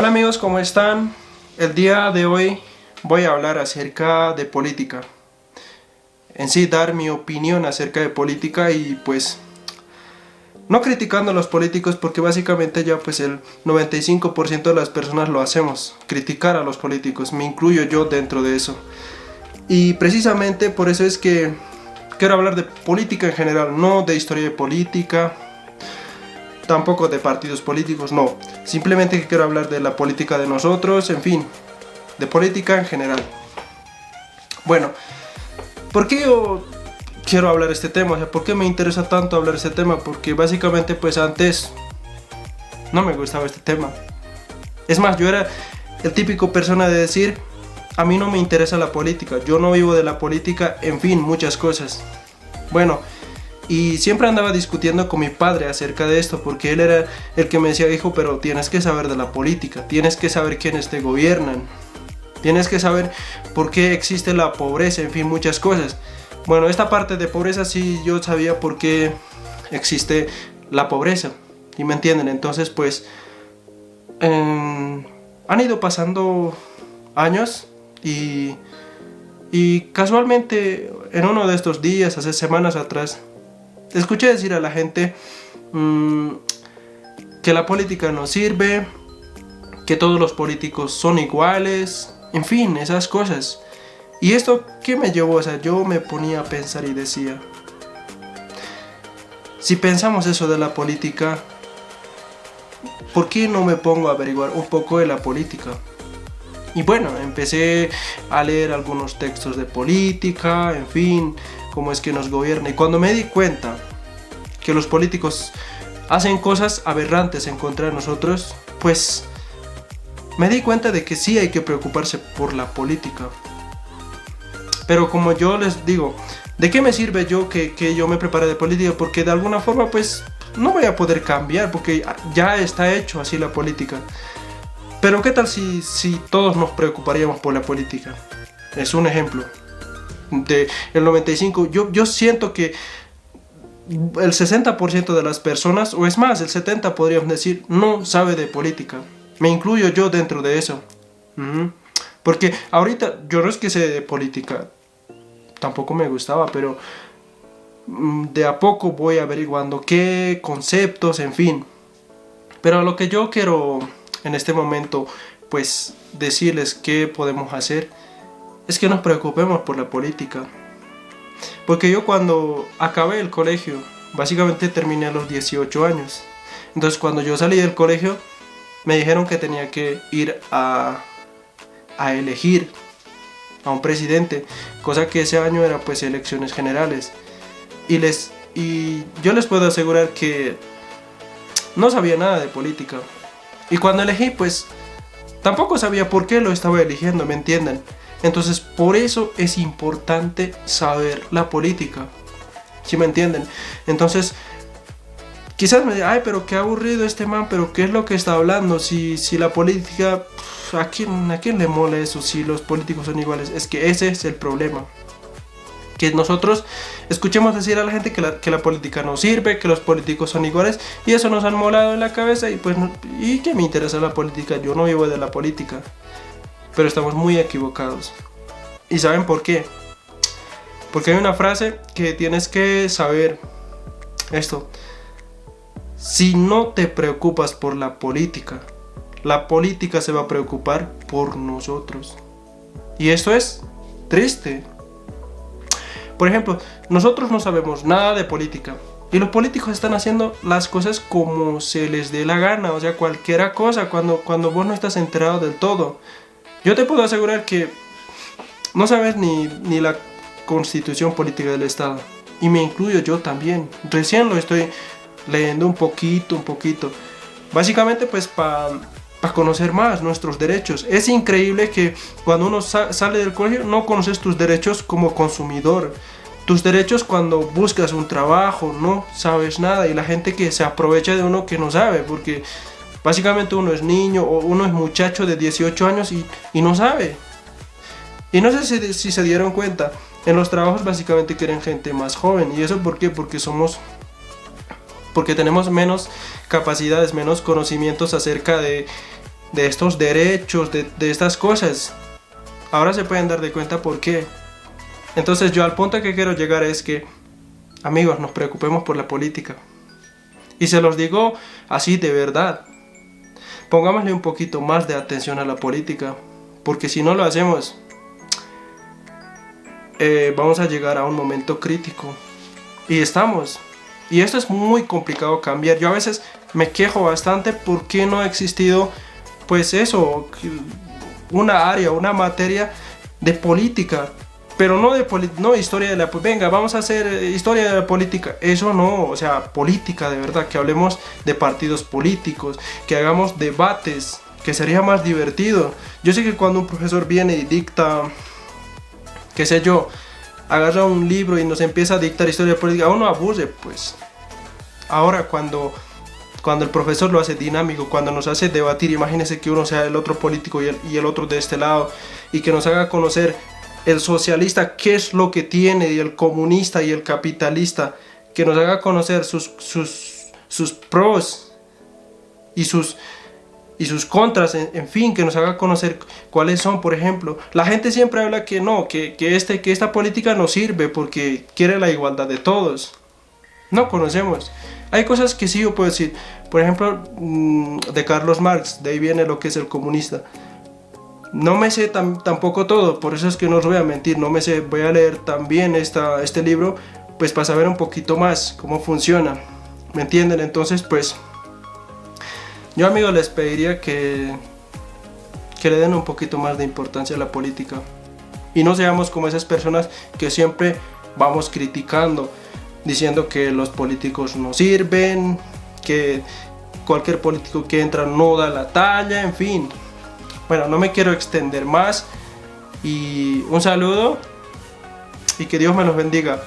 Hola amigos, ¿cómo están? El día de hoy voy a hablar acerca de política. En sí, dar mi opinión acerca de política y pues no criticando a los políticos porque básicamente ya pues el 95% de las personas lo hacemos. Criticar a los políticos, me incluyo yo dentro de eso. Y precisamente por eso es que quiero hablar de política en general, no de historia de política, tampoco de partidos políticos, no. Simplemente que quiero hablar de la política de nosotros, en fin, de política en general. Bueno, ¿por qué yo quiero hablar de este tema? O sea, ¿por qué me interesa tanto hablar de este tema? Porque básicamente pues antes no me gustaba este tema. Es más, yo era el típico persona de decir, a mí no me interesa la política, yo no vivo de la política, en fin, muchas cosas. Bueno, y siempre andaba discutiendo con mi padre acerca de esto, porque él era el que me decía, hijo, pero tienes que saber de la política, tienes que saber quiénes te gobiernan, tienes que saber por qué existe la pobreza, en fin, muchas cosas. Bueno, esta parte de pobreza sí yo sabía por qué existe la pobreza, ¿y me entienden? Entonces, pues, han ido pasando años y casualmente en uno de estos días, hace semanas atrás, escuché decir a la gente que la política no sirve, que todos los políticos son iguales, en fin, esas cosas. ¿Y esto qué me llevó? O sea, yo me ponía a pensar y decía, si pensamos eso de la política, ¿por qué no me pongo a averiguar un poco de la política? Y bueno, empecé a leer algunos textos de política, en fin, cómo es que nos gobierna. Y cuando me di cuenta que los políticos hacen cosas aberrantes en contra de nosotros, pues me di cuenta de que sí hay que preocuparse por la política. Pero como yo les digo, ¿de qué me sirve yo que yo me prepare de política? Porque de alguna forma pues no voy a poder cambiar, porque ya está hecho así la política. Pero ¿qué tal si todos nos preocuparíamos por la política? Es un ejemplo. De el 95, yo siento que el 60% de las personas, o es más, el 70% podríamos decir, no sabe de política. Me incluyo yo dentro de eso. Porque ahorita yo no es que sé de política, tampoco me gustaba, pero de a poco voy averiguando qué conceptos, en fin. Pero lo que yo quiero en este momento, pues decirles qué podemos hacer, es que nos preocupemos por la política. Porque yo cuando acabé el colegio, básicamente terminé a los 18 años. Entonces cuando yo salí del colegio, me dijeron que tenía que ir a elegir a un presidente, cosa que ese año era pues elecciones generales. Y yo les puedo asegurar que no sabía nada de política. Y cuando elegí, pues tampoco sabía por qué lo estaba eligiendo, ¿me entienden? Entonces, por eso es importante saber la política, ¿sí me entienden? Entonces, quizás me digan, ay, pero qué aburrido este man, pero ¿qué es lo que está hablando? Si la política, ¿a quién le mola eso si los políticos son iguales? Es que ese es el problema. Que nosotros escuchemos decir a la gente que la política no sirve, que los políticos son iguales, y eso nos han molado en la cabeza, y pues, ¿y qué me interesa la política? Yo no vivo de la política. Pero estamos muy equivocados. ¿Y saben por qué? Porque hay una frase que tienes que saber esto. Si no te preocupas por la política se va a preocupar por nosotros. Y esto es triste. Por ejemplo, nosotros no sabemos nada de política y los políticos están haciendo las cosas como se les dé la gana, o sea, cualquier cosa, cuando vos no estás enterado del todo. Yo te puedo asegurar que no sabes ni la constitución política del Estado, y me incluyo yo también. Recién lo estoy leyendo un poquito. Básicamente pues para conocer más nuestros derechos. Es increíble que cuando uno sale del colegio no conoces tus derechos como consumidor. Tus derechos cuando buscas un trabajo, no sabes nada. Y la gente que se aprovecha de uno que no sabe, porque básicamente uno es niño o uno es muchacho de 18 años y no sabe. Y no sé si se dieron cuenta, en los trabajos básicamente quieren gente más joven. ¿Y eso por qué? Porque tenemos menos capacidades, menos conocimientos acerca de de estos derechos, de estas cosas. Ahora se pueden dar de cuenta por qué. Entonces yo al punto que quiero llegar es que, amigos, nos preocupemos por la política. Y se los digo así de verdad. Pongámosle un poquito más de atención a la política. Porque si no lo hacemos, vamos a llegar a un momento crítico. Y estamos. Y esto es muy complicado cambiar. Yo a veces me quejo bastante porque no ha existido, pues eso, una área, una materia de política. Pero no no historia de la... Venga, vamos a hacer historia de la política. Eso no, o sea, política de verdad. Que hablemos de partidos políticos, que hagamos debates, que sería más divertido. Yo sé que cuando un profesor viene y dicta, qué sé yo, agarra un libro y nos empieza a dictar historia política, uno aburre, pues. Ahora cuando el profesor lo hace dinámico, cuando nos hace debatir, imagínense que uno sea el otro político y el otro de este lado, y que nos haga conocer el socialista qué es lo que tiene, y el comunista y el capitalista, que nos haga conocer sus pros y sus contras, en fin, que nos haga conocer cuáles son. Por ejemplo, la gente siempre habla que no, que esta política no sirve porque quiere la igualdad de todos. No conocemos. Hay cosas que sí yo puedo decir. Por ejemplo, de Carlos Marx, de ahí viene lo que es el comunista. No me sé tampoco todo, por eso es que no os voy a mentir, no me sé. Voy a leer también este libro, pues para saber un poquito más cómo funciona. ¿Me entienden? Entonces, pues, yo, amigos, les pediría que le den un poquito más de importancia a la política. Y no seamos como esas personas que siempre vamos criticando, diciendo que los políticos no sirven, que cualquier político que entra no da la talla, en fin. Bueno, no me quiero extender más. Y un saludo y que Dios me los bendiga.